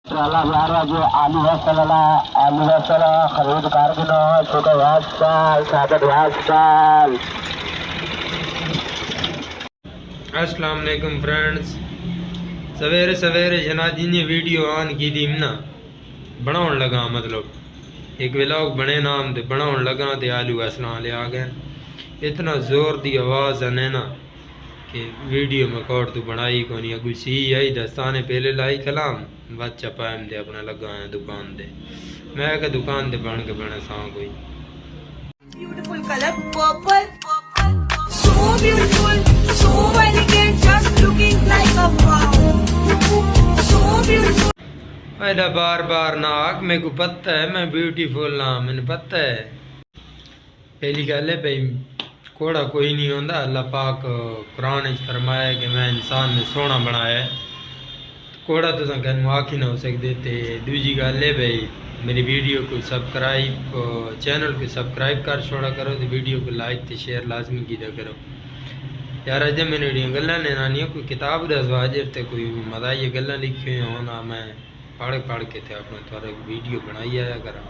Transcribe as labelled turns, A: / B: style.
A: जो आलू वसला खरीद कारगिनो छोटे वास्ताल सादत वास्ताल।
B: अस्सलाम वालेकुम फ्रेंड्स, सवेरे सवेरे जनाजी ने वीडियो ऑन की थी ना बनाउन लगा, मतलब एक व्लॉग बने नाम दे बनाउन लगा तो आलू असला ले आ गए। इतना ज़ोर दी आवाज़ आने ना कि वीडियो में कौड़ तो बनाई को नहीं। अगू सी आई दस्ताने पहले लाई कलाम बच्चा पायम दे अपना लगा है दुकान दे। मैं क्या दुकान दे बन के बने सा कोई
C: beautiful color purple, so beautiful, so elegant, just looking like a wow, so beautiful।
B: पहला बार बार ना आग मेरे को पता है मैं ब्यूटीफुल ना, मैंने पता है। पहली गल है भाई कोड़ा कोई नहीं होता, अल्लाह पाक कुरान फरमाया है कि मैं इंसान ने सोना बनाया है, कोड़ा तो कहूँ आखी ना हो सकते। तो दूजी गल है भाई मेरी वीडियो को सब्सक्राइब चैनल को सब्सक्राइब कर छोड़ा करो, तो वीडियो को लाइक तो शेयर लाजमी कीदा करो यार। अजय मैंने गल्लां ने नानी कोई किताब दस वाजर ते कोई मजा ये गल्लां लिखी हुई हो ना, मैं पढ़ के थे अपने थोड़ा वीडियो बनाई आया करा।